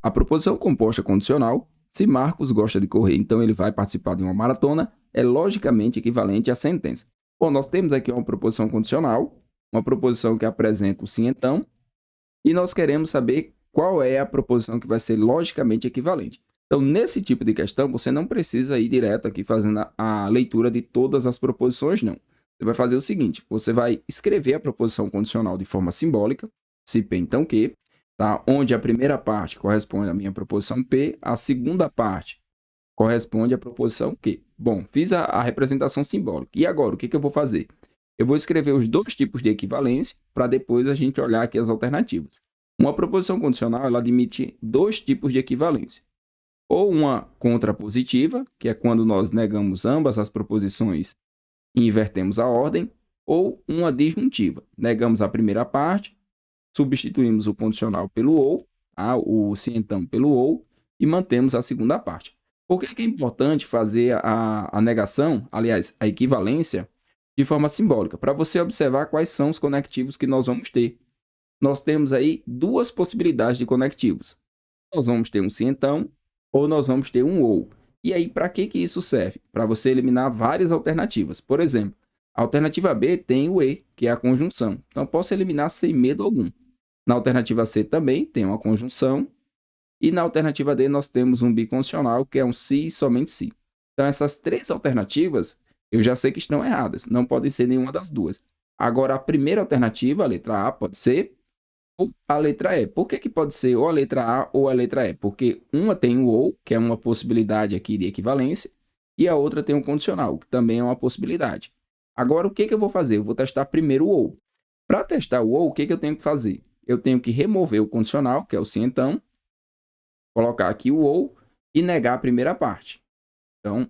A proposição composta condicional, se Marcos gosta de correr, então ele vai participar de uma maratona, é logicamente equivalente à sentença. Bom, nós temos aqui uma proposição condicional, uma proposição que apresenta o sim então, e nós queremos saber qual é a proposição que vai ser logicamente equivalente. Então, nesse tipo de questão, você não precisa ir direto aqui fazendo a leitura de todas as proposições, não. Você vai fazer o seguinte, você vai escrever a proposição condicional de forma simbólica, se P então Q, tá? Onde a primeira parte corresponde à minha proposição P, a segunda parte corresponde à proposição Q. Bom, fiz a representação simbólica. E agora, o que eu vou fazer? Eu vou escrever os dois tipos de equivalência para depois a gente olhar aqui as alternativas. Uma proposição condicional, ela admite dois tipos de equivalência. Ou uma contrapositiva, que é quando nós negamos ambas as proposições e invertemos a ordem, ou uma disjuntiva. Negamos a primeira parte, substituímos o condicional pelo ou, tá? O se então pelo ou, e mantemos a segunda parte. Por que é importante fazer a negação, aliás, a equivalência, de forma simbólica? Para você observar quais são os conectivos que nós vamos ter. Nós temos aí duas possibilidades de conectivos. Nós vamos ter um se então, ou nós vamos ter um ou. E aí, para que isso serve? Para você eliminar várias alternativas. Por exemplo, a alternativa B tem o e, que é a conjunção. Então, posso eliminar sem medo algum. Na alternativa C também tem uma conjunção. E na alternativa D nós temos um bicondicional, que é um se e somente se. Então, essas três alternativas, eu já sei que estão erradas. Não podem ser nenhuma das duas. Agora, a primeira alternativa, a letra A, pode ser ou a letra E. Por que pode ser ou a letra A ou a letra E? Porque uma tem o ou, que é uma possibilidade aqui de equivalência, e a outra tem um condicional, que também é uma possibilidade. Agora, o que eu vou fazer? Eu vou testar primeiro o ou. Para testar o ou, o que eu tenho que fazer? Eu tenho que remover o condicional, que é o se então, colocar aqui o ou e negar a primeira parte. Então,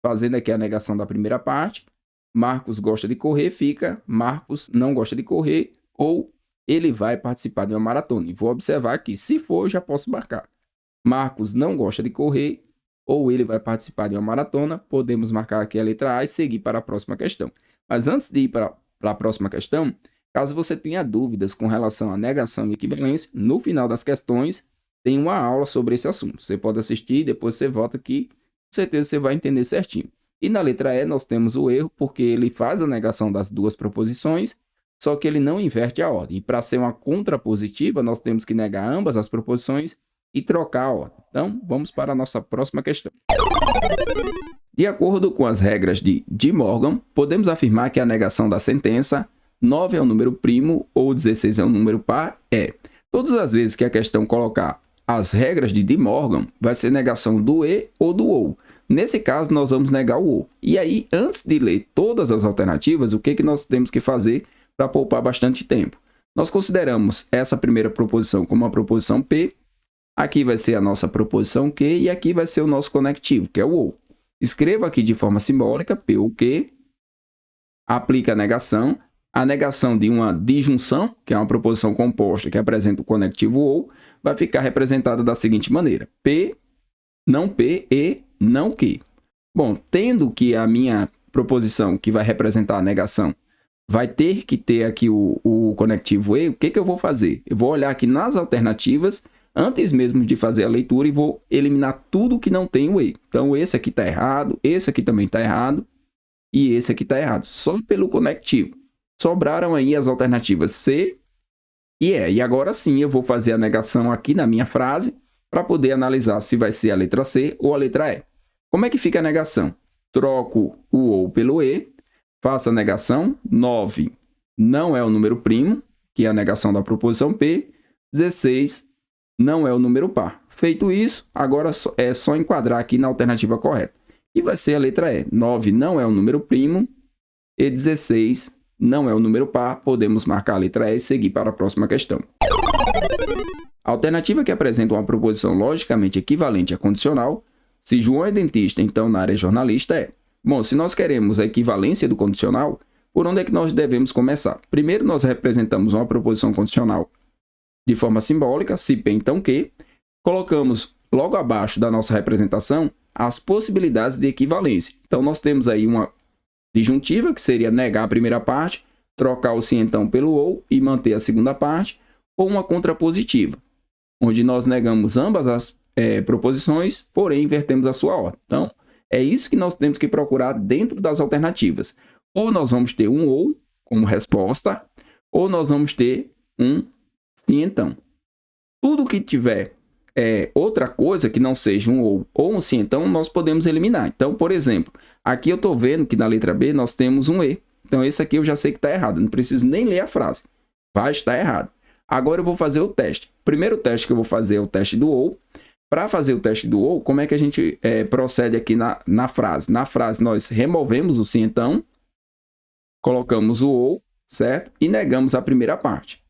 fazendo aqui a negação da primeira parte, Marcos gosta de correr, fica Marcos não gosta de correr, ou ele vai participar de uma maratona. E vou observar aqui, se for, já posso marcar. Marcos não gosta de correr, ou ele vai participar de uma maratona, podemos marcar aqui a letra A e seguir para a próxima questão. Mas antes de ir para a próxima questão, caso você tenha dúvidas com relação à negação e equivalência, no final das questões tem uma aula sobre esse assunto. Você pode assistir, depois você volta aqui, com certeza você vai entender certinho. E na letra E nós temos o erro, porque ele faz a negação das duas proposições, só que ele não inverte a ordem. E para ser uma contrapositiva, nós temos que negar ambas as proposições e trocar a ordem. Então, vamos para a nossa próxima questão. De acordo com as regras de Morgan, podemos afirmar que a negação da sentença 9 é um número primo ou 16 é um número par é. Todas as vezes que a questão colocar as regras de Morgan, vai ser negação do e ou do ou. Nesse caso, nós vamos negar o ou. E aí, antes de ler todas as alternativas, o que nós temos que fazer para poupar bastante tempo? Nós consideramos essa primeira proposição como uma proposição P, aqui vai ser a nossa proposição Q e aqui vai ser o nosso conectivo, que é o ou. Escreva aqui de forma simbólica, P ou Q, aplica a negação de uma disjunção, que é uma proposição composta que apresenta o conectivo ou, vai ficar representada da seguinte maneira, P, não P e não Q. Bom, tendo que a minha proposição que vai representar a negação vai ter que ter aqui o conectivo e, o que eu vou fazer? Eu vou olhar aqui nas alternativas, antes mesmo de fazer a leitura, e vou eliminar tudo que não tem o e. Então, esse aqui está errado, esse aqui também está errado, e esse aqui está errado, só pelo conectivo. Sobraram aí as alternativas C e E. E agora sim, eu vou fazer a negação aqui na minha frase, para poder analisar se vai ser a letra C ou a letra E. Como é que fica a negação? Troco o ou pelo E, faço a negação, 9 não é o número primo, que é a negação da proposição P, 16 não é o número par. Feito isso, agora é só enquadrar aqui na alternativa correta. E vai ser a letra E. 9 não é o número primo e 16 não é o número par. Podemos marcar a letra E e seguir para a próxima questão. A alternativa que apresenta uma proposição logicamente equivalente à condicional, se João é dentista, então na área jornalista é. Bom, se nós queremos a equivalência do condicional, por onde é que nós devemos começar? Primeiro, nós representamos uma proposição condicional de forma simbólica, se P então Q, colocamos logo abaixo da nossa representação as possibilidades de equivalência. Então, nós temos aí uma disjuntiva, que seria negar a primeira parte, trocar o se então pelo ou e manter a segunda parte, ou uma contrapositiva. onde nós negamos ambas as proposições, porém invertemos a sua ordem. Então, é isso que nós temos que procurar dentro das alternativas. Ou nós vamos ter um ou como resposta, ou nós vamos ter um sim então. Tudo que tiver outra coisa que não seja um ou um sim então, nós podemos eliminar. Então, por exemplo, aqui eu estou vendo que na letra B nós temos um e. Então, esse aqui eu já sei que está errado. Não preciso nem ler a frase. Vai estar errado. Agora eu vou fazer o teste. O primeiro teste que eu vou fazer é o teste do ou. Para fazer o teste do ou, como é que a gente procede aqui na frase? Na frase, nós removemos o sim então, colocamos o ou, certo? E negamos a primeira parte.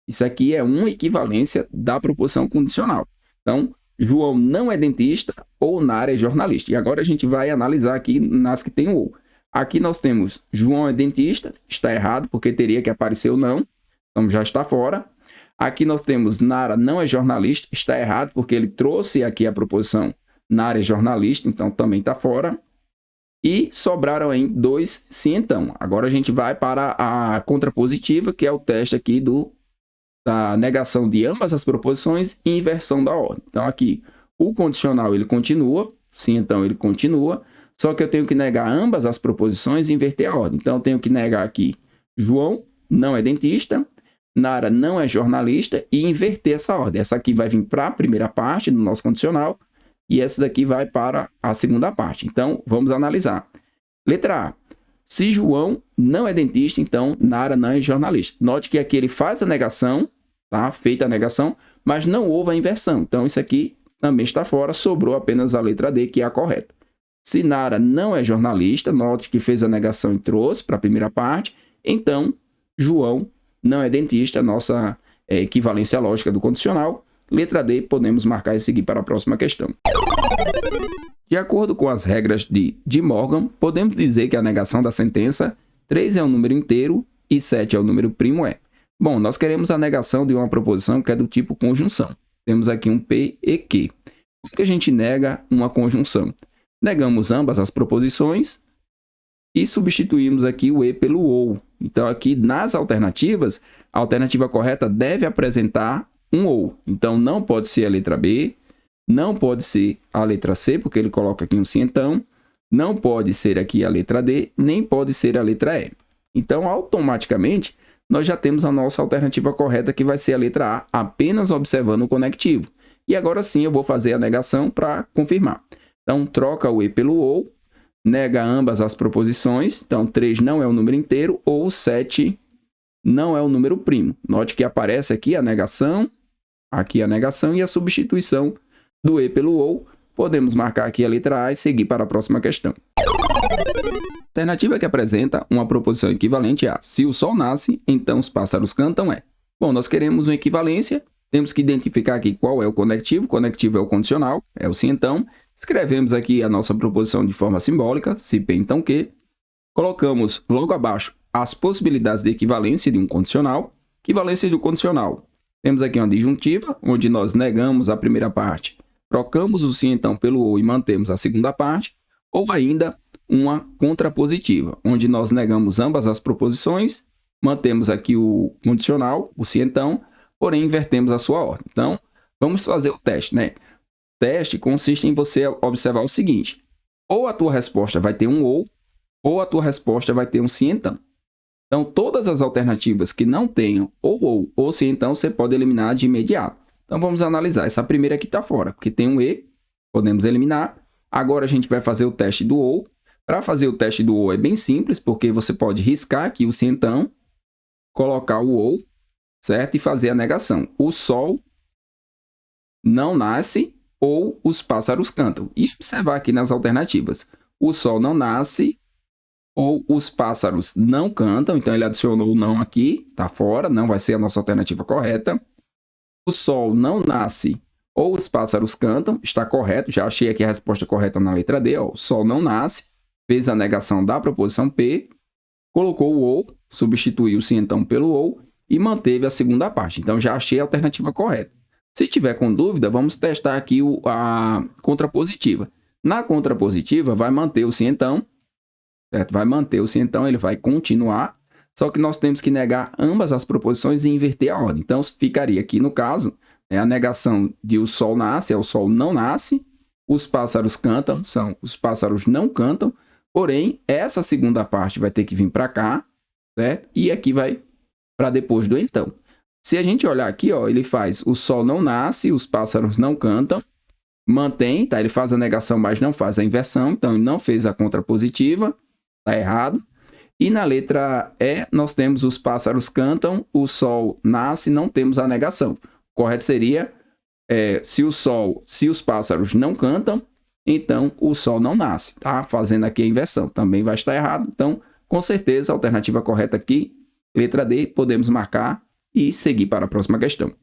Isso aqui é uma equivalência da proposição condicional. Então, João não é dentista ou Nara é jornalista. E agora a gente vai analisar aqui nas que tem o ou. Aqui nós temos João é dentista, está errado, porque teria que aparecer o não. Então, já está fora. Aqui nós temos Nara não é jornalista, está errado, porque ele trouxe aqui a proposição Nara é jornalista, então também está fora. E sobraram aí 2 sim então. Agora a gente vai para a contrapositiva, que é o teste aqui da negação de ambas as proposições e inversão da ordem. Então aqui o condicional ele continua, sim então ele continua, só que eu tenho que negar ambas as proposições e inverter a ordem. Então eu tenho que negar aqui João não é dentista, Nara não é jornalista e inverter essa ordem. Essa aqui vai vir para a primeira parte do nosso condicional e essa daqui vai para a segunda parte. Então, vamos analisar. Letra A. Se João não é dentista, então Nara não é jornalista. Note que aqui ele faz a negação, tá? Feita a negação, mas não houve a inversão. Então, isso aqui também está fora, sobrou apenas a letra D, que é a correta. Se Nara não é jornalista, note que fez a negação e trouxe para a primeira parte, então João não é dentista, nossa equivalência lógica do condicional. Letra D, podemos marcar e seguir para a próxima questão. De acordo com as regras de Morgan, podemos dizer que a negação da sentença 3 é um número inteiro e 7 é o número primo é. Bom, nós queremos a negação de uma proposição que é do tipo conjunção. Temos aqui um P e Q. Como que a gente nega uma conjunção? Negamos ambas as proposições e substituímos aqui o e pelo ou. Então, aqui nas alternativas, a alternativa correta deve apresentar um ou. Então, não pode ser a letra B, não pode ser a letra C, porque ele coloca aqui um sim então, não pode ser aqui a letra D, nem pode ser a letra E. Então, automaticamente, nós já temos a nossa alternativa correta, que vai ser a letra A, apenas observando o conectivo. E agora sim, eu vou fazer a negação para confirmar. Então, troca o e pelo ou, nega ambas as proposições. Então, 3 não é um número inteiro, ou 7 não é um número primo. Note que aparece aqui a negação e a substituição do e pelo ou. Podemos marcar aqui a letra A e seguir para a próxima questão. A alternativa que apresenta uma proposição equivalente a se o sol nasce, então os pássaros cantam é. Bom, nós queremos uma equivalência, temos que identificar aqui qual é o conectivo. O conectivo é o condicional, é o sim então. Escrevemos aqui a nossa proposição de forma simbólica, se P então Q. Colocamos logo abaixo as possibilidades de equivalência de um condicional. Equivalência do condicional. Temos aqui uma disjuntiva, onde nós negamos a primeira parte, trocamos o sim então pelo ou e mantemos a segunda parte. Ou ainda uma contrapositiva, onde nós negamos ambas as proposições, mantemos aqui o condicional, o sim então, porém invertemos a sua ordem. Então, vamos fazer o teste, né? O teste consiste em você observar o seguinte: ou a tua resposta vai ter um ou a tua resposta vai ter um sim então. Então, todas as alternativas que não tenham ou sim então, você pode eliminar de imediato. Então, vamos analisar. Essa primeira aqui está fora, porque tem um e, podemos eliminar. Agora, a gente vai fazer o teste do ou. Para fazer o teste do ou é bem simples, porque você pode riscar aqui o sim então, colocar o ou, certo? E fazer a negação. O sol não nasce ou os pássaros cantam. E observar aqui nas alternativas. O sol não nasce ou os pássaros não cantam. Então, ele adicionou o não aqui, está fora, não vai ser a nossa alternativa correta. O sol não nasce ou os pássaros cantam, está correto. Já achei aqui a resposta correta na letra D. Ó. O sol não nasce, fez a negação da proposição P, colocou o ou, substituiu o sim então pelo ou e manteve a segunda parte. Então, já achei a alternativa correta. Se tiver com dúvida, vamos testar aqui a contrapositiva. Na contrapositiva, vai manter o sim então, certo? Vai manter o sim então, ele vai continuar, só que nós temos que negar ambas as proposições e inverter a ordem. Então, ficaria aqui, no caso, é a negação de o sol nasce, é o sol não nasce, os pássaros cantam, são os pássaros não cantam, porém, essa segunda parte vai ter que vir para cá, certo? E aqui vai para depois do então. Se a gente olhar aqui, ó, ele faz o sol não nasce, os pássaros não cantam, mantém, tá? Ele faz a negação, mas não faz a inversão, então ele não fez a contrapositiva, tá errado. E na letra E, nós temos os pássaros cantam, o sol nasce, não temos a negação. O correto seria, se os pássaros não cantam, então o sol não nasce, tá? Fazendo aqui a inversão, também vai estar errado. Então, com certeza, a alternativa correta aqui, letra D, podemos marcar e seguir para a próxima questão.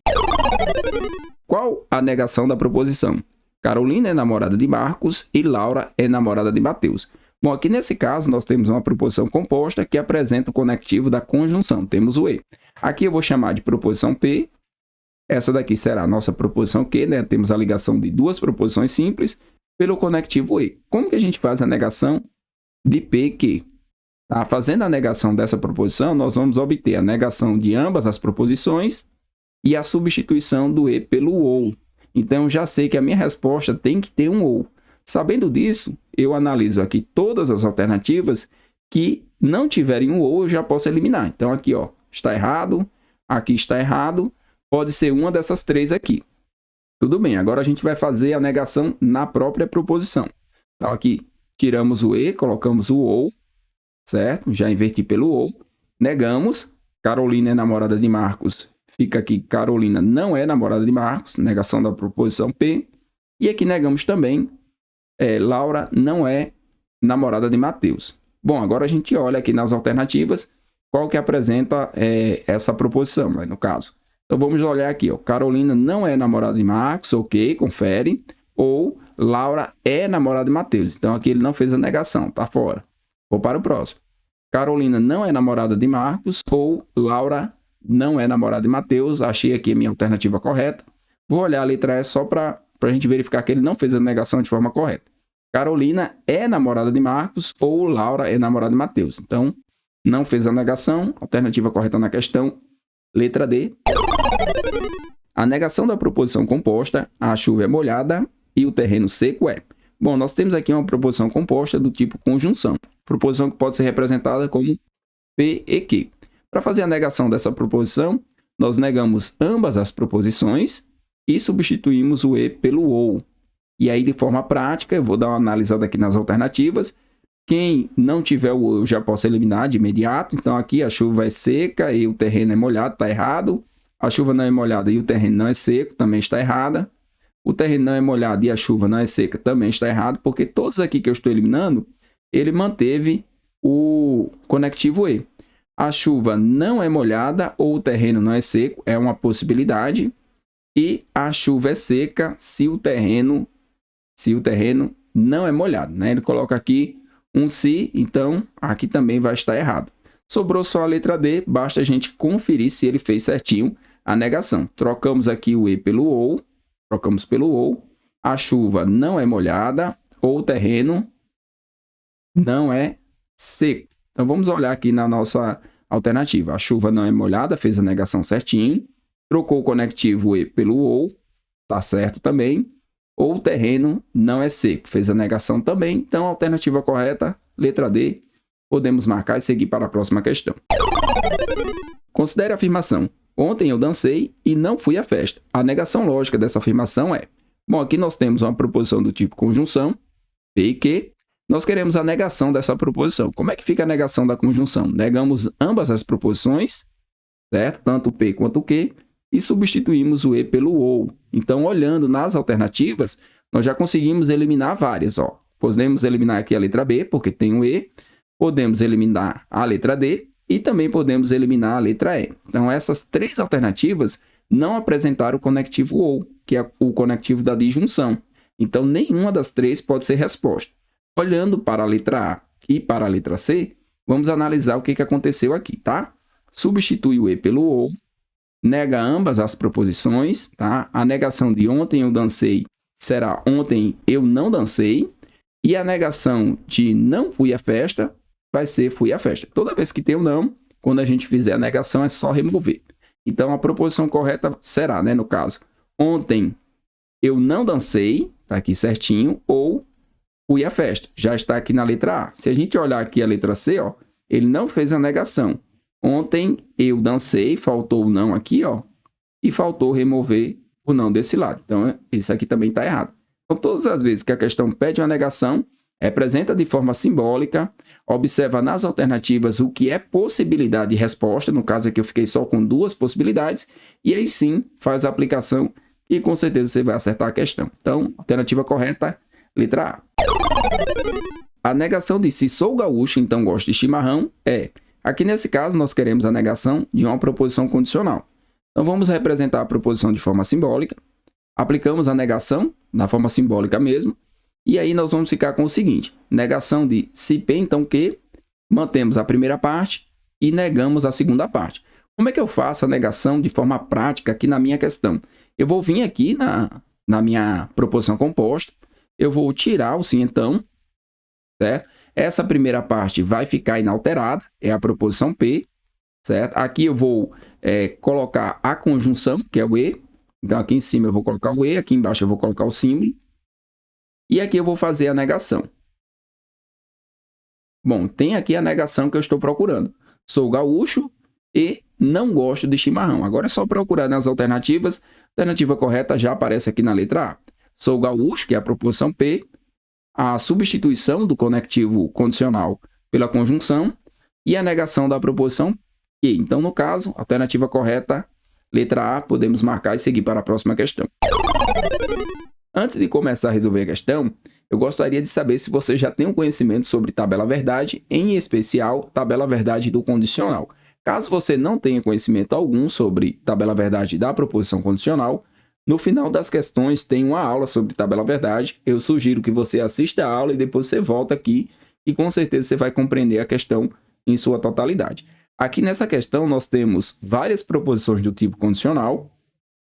Qual a negação da proposição? Carolina é namorada de Marcos e Laura é namorada de Mateus. Bom, aqui nesse caso, nós temos uma proposição composta que apresenta o conectivo da conjunção. Temos o E. Aqui eu vou chamar de proposição P. Essa daqui será a nossa proposição Q, né? Temos a ligação de duas proposições simples pelo conectivo E. Como que a gente faz a negação de P e Q? Tá? Fazendo a negação dessa proposição, nós vamos obter a negação de ambas as proposições e a substituição do E pelo OU. Então, já sei que a minha resposta tem que ter um OU. Sabendo disso, eu analiso aqui todas as alternativas que não tiverem um OU, eu já posso eliminar. Então, aqui ó, está errado, aqui está errado, pode ser uma dessas três aqui. Tudo bem, agora a gente vai fazer a negação na própria proposição. Então, aqui tiramos o E, colocamos o OU, certo? Já inverti pelo OU, negamos, Carolina é namorada de Marcos, fica aqui, Carolina não é namorada de Marcos, negação da proposição P, e aqui negamos também, Laura não é namorada de Mateus. Bom, agora a gente olha aqui nas alternativas qual que apresenta essa proposição, né, no caso. Então vamos olhar aqui, ó, Carolina não é namorada de Marcos, ok, confere, ou Laura é namorada de Mateus. Então aqui ele não fez a negação, tá fora. Vou para o próximo. Carolina não é namorada de Marcos, ou Laura não é namorada de Mateus. Achei aqui a minha alternativa correta. Vou olhar a letra E só para a gente verificar que ele não fez a negação de forma correta. Carolina é namorada de Marcos ou Laura é namorada de Mateus. Então, não fez a negação. Alternativa correta na questão, letra D. A negação da proposição composta, a chuva é molhada e o terreno seco é. Bom, nós temos aqui uma proposição composta do tipo conjunção. Proposição que pode ser representada como P e Q. Para fazer a negação dessa proposição, nós negamos ambas as proposições e substituímos o E pelo OU. E aí, de forma prática, eu vou dar uma analisada aqui nas alternativas. Quem não tiver o OU, eu já posso eliminar de imediato. Então, aqui a chuva é seca e o terreno é molhado, está errado. A chuva não é molhada e o terreno não é seco, também está errada. O terreno não é molhado e a chuva não é seca, também está errado, porque todos aqui que eu estou eliminando, ele manteve o conectivo E. A chuva não é molhada ou o terreno não é seco, é uma possibilidade. E a chuva é seca se o terreno não é molhado, né? Ele coloca aqui um se, então aqui também vai estar errado. Sobrou só a letra D, basta a gente conferir se ele fez certinho a negação. Trocamos aqui o E pelo OU, trocamos pelo OU. A chuva não é molhada ou o terreno não é seco. Então vamos olhar aqui na nossa alternativa. A chuva não é molhada, fez a negação certinho. Trocou o conectivo E pelo OU, tá certo também. Ou o terreno não é seco, fez a negação também. Então, a alternativa correta, letra D, podemos marcar e seguir para a próxima questão. Considere a afirmação. Ontem eu dancei e não fui à festa. A negação lógica dessa afirmação é... Bom, aqui nós temos uma proposição do tipo conjunção, P e Q. Nós queremos a negação dessa proposição. Como é que fica a negação da conjunção? Negamos ambas as proposições, certo? Tanto o P quanto o Q. E substituímos o E pelo OU. Então, olhando nas alternativas, nós já conseguimos eliminar várias. Ó. Podemos eliminar aqui a letra B, porque tem o E. Podemos eliminar a letra D e também podemos eliminar a letra E. Então, essas três alternativas não apresentaram o conectivo OU, que é o conectivo da disjunção. Então, nenhuma das três pode ser resposta. Olhando para a letra A e para a letra C, vamos analisar o que aconteceu aqui, tá? Substitui o E pelo OU. Nega ambas as proposições, tá? A negação de ontem eu dancei será ontem eu não dancei. E a negação de não fui à festa vai ser fui à festa. Toda vez que tem o não, quando a gente fizer a negação é só remover. Então, a proposição correta será, né, no caso, Ontem eu não dancei, tá aqui certinho, ou fui à festa. Já está aqui na letra A. Se a gente olhar aqui a letra C, ó, ele não fez a negação. Ontem eu dancei, faltou o não aqui, ó, e faltou remover o não desse lado. Então, isso aqui também está errado. Então, todas as vezes que a questão pede uma negação, representa de forma simbólica, observa nas alternativas o que é possibilidade de resposta, no caso aqui eu fiquei só com 2 possibilidades, e aí sim faz a aplicação e com certeza você vai acertar a questão. Então, alternativa correta, letra A. A negação de se sou gaúcho, então gosto de chimarrão, aqui nesse caso nós queremos a negação de uma proposição condicional. Então vamos representar a proposição de forma simbólica, aplicamos a negação na forma simbólica mesmo, e aí nós vamos ficar com o seguinte, negação de se P, então que, mantemos a primeira parte e negamos a segunda parte. Como é que eu faço a negação de forma prática aqui na minha questão? Eu vou vir aqui na minha proposição composta, eu vou tirar o sim então, certo? Essa primeira parte vai ficar inalterada, é a proposição P, certo? Aqui eu vou colocar a conjunção, que é o E. Então, aqui em cima eu vou colocar o E, aqui embaixo eu vou colocar o símbolo. E aqui eu vou fazer a negação. Bom, tem aqui a negação que eu estou procurando. Sou gaúcho e não gosto de chimarrão. Agora é só procurar nas alternativas. A alternativa correta já aparece aqui na letra A. Sou gaúcho, que é a proposição P. A substituição do conectivo condicional pela conjunção. E a negação da proposição E. Então, no caso, a alternativa correta, letra A, podemos marcar e seguir para a próxima questão. Antes de começar a resolver a questão, eu gostaria de saber se você já tem um conhecimento sobre tabela verdade, em especial tabela verdade do condicional. Caso você não tenha conhecimento algum sobre tabela verdade da proposição condicional, no final das questões tem uma aula sobre tabela verdade. Eu sugiro que você assista a aula e depois você volta aqui e com certeza você vai compreender a questão em sua totalidade. Aqui nessa questão nós temos várias proposições do tipo condicional,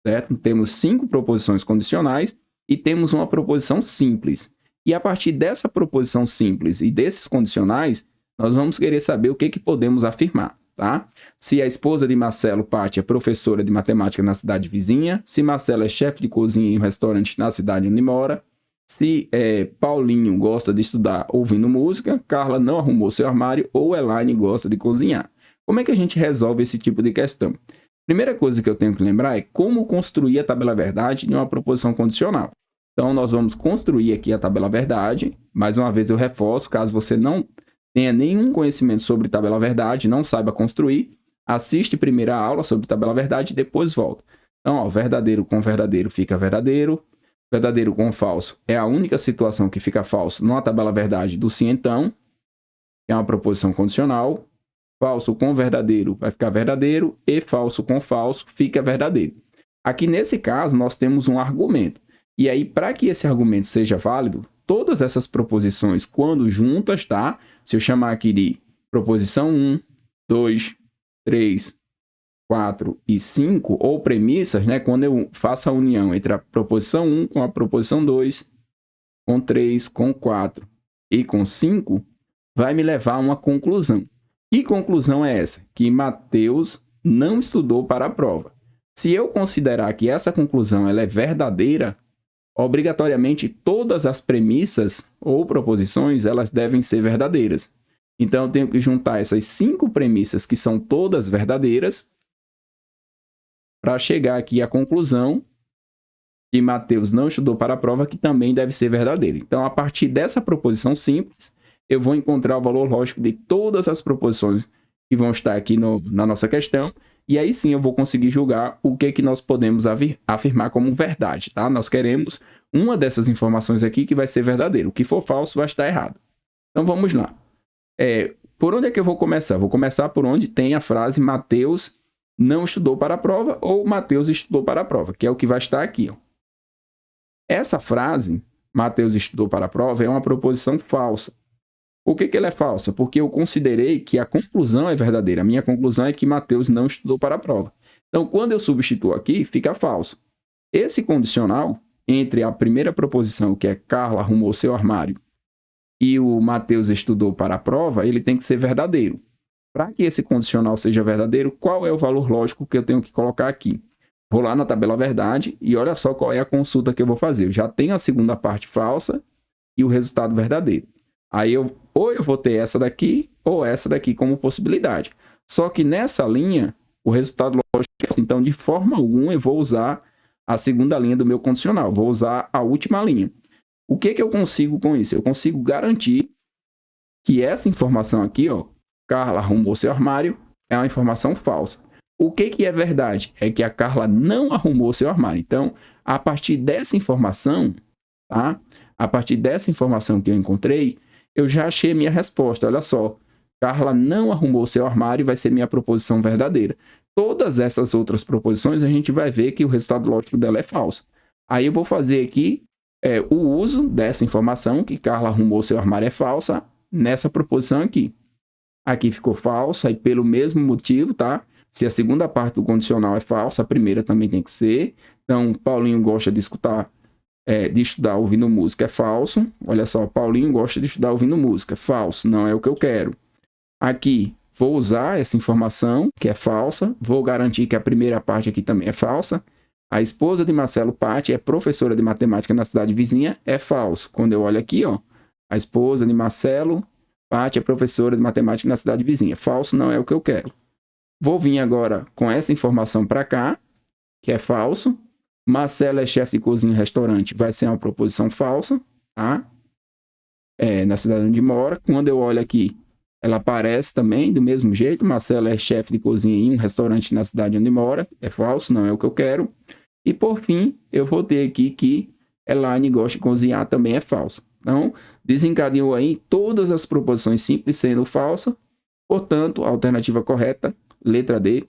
certo? Temos 5 proposições condicionais e temos uma proposição simples. E a partir dessa proposição simples e desses condicionais, nós vamos querer saber o que podemos afirmar, tá? Se a esposa de Marcelo, Pátia, é professora de matemática na cidade vizinha, se Marcelo é chefe de cozinha em um restaurante na cidade onde mora, se Paulinho gosta de estudar ouvindo música, Carla não arrumou seu armário ou Elaine gosta de cozinhar. Como é que a gente resolve esse tipo de questão? Primeira coisa que eu tenho que lembrar é como construir a tabela verdade em uma proposição condicional. Então, nós vamos construir aqui a tabela verdade. Mais uma vez eu reforço, caso você não tenha nenhum conhecimento sobre tabela verdade, não saiba construir, assiste primeiro a aula sobre tabela verdade e depois volta. Então, ó, verdadeiro com verdadeiro fica verdadeiro. Verdadeiro com falso é a única situação que fica falso numa tabela verdade do sim então, que é uma proposição condicional. Falso com verdadeiro vai ficar verdadeiro e falso com falso fica verdadeiro. Aqui nesse caso nós temos um argumento. E aí para que esse argumento seja válido, todas essas proposições quando juntas, tá? Se eu chamar aqui de proposição 1, 2, 3, 4 e 5, ou premissas, né? Quando eu faço a união entre a proposição 1 com a proposição 2, com 3, com 4 e com 5, vai me levar a uma conclusão. Que conclusão é essa? Que Mateus não estudou para a prova. Se eu considerar que essa conclusão ela é verdadeira, obrigatoriamente todas as premissas ou proposições elas devem ser verdadeiras. Então eu tenho que juntar essas 5 premissas que são todas verdadeiras para chegar aqui à conclusão que Mateus não estudou para a prova, que também deve ser verdadeira. Então, a partir dessa proposição simples, eu vou encontrar o valor lógico de todas as proposições que vão estar aqui na nossa questão, e aí sim eu vou conseguir julgar o que nós podemos afirmar como verdade, tá? Nós queremos uma dessas informações aqui que vai ser verdadeira. O que for falso vai estar errado. Então, vamos lá. Por onde é que eu vou começar? Vou começar por onde tem a frase Mateus não estudou para a prova ou Mateus estudou para a prova, que é o que vai estar aqui, ó. Essa frase, Mateus estudou para a prova, é uma proposição falsa. Por que ela é falsa? Porque eu considerei que a conclusão é verdadeira. A minha conclusão é que Mateus não estudou para a prova. Então, quando eu substituo aqui, fica falso. Esse condicional, entre a primeira proposição, que é Carla arrumou seu armário, e o Mateus estudou para a prova, ele tem que ser verdadeiro. Para que esse condicional seja verdadeiro, qual é o valor lógico que eu tenho que colocar aqui? Vou lá na tabela verdade e olha só qual é a consulta que eu vou fazer. Eu já tenho a segunda parte falsa e o resultado verdadeiro. Aí ou eu vou ter essa daqui ou essa daqui como possibilidade. Só que nessa linha, o resultado lógico é assim. Então, de forma alguma, eu vou usar a segunda linha do meu condicional. Vou usar a última linha. O que eu consigo com isso? Eu consigo garantir que essa informação aqui, ó, Carla arrumou seu armário, é uma informação falsa. O que é verdade? É que a Carla não arrumou seu armário. Então, a partir dessa informação, tá? A partir dessa informação que eu encontrei, eu já achei a minha resposta. Olha só, Carla não arrumou seu armário, vai ser minha proposição verdadeira. Todas essas outras proposições, a gente vai ver que o resultado lógico dela é falso. Aí eu vou fazer aqui o uso dessa informação, que Carla arrumou seu armário é falsa, nessa proposição aqui. Aqui ficou falso, aí pelo mesmo motivo, tá? Se a segunda parte do condicional é falsa, a primeira também tem que ser. Então, Paulinho gosta de estudar ouvindo música, é falso. Olha só, Paulinho gosta de estudar ouvindo música, falso, não é o que eu quero. Aqui, vou usar essa informação, que é falsa, vou garantir que a primeira parte aqui também é falsa. A esposa de Marcelo Patti é professora de matemática na cidade vizinha, é falso. Quando eu olho aqui, ó, a esposa de Marcelo Patti é professora de matemática na cidade vizinha, falso, não é o que eu quero. Vou vir agora com essa informação para cá, que é falso. Marcelo é chefe de cozinha em restaurante, vai ser uma proposição falsa, tá? Na cidade onde mora. Quando eu olho aqui, ela aparece também do mesmo jeito. Marcelo é chefe de cozinha em um restaurante na cidade onde mora, é falso, não é o que eu quero. E por fim, eu vou ter aqui que Elaine gosta de cozinhar, também é falso. Então, desencadeou aí todas as proposições simples sendo falsa. Portanto, a alternativa correta, letra D,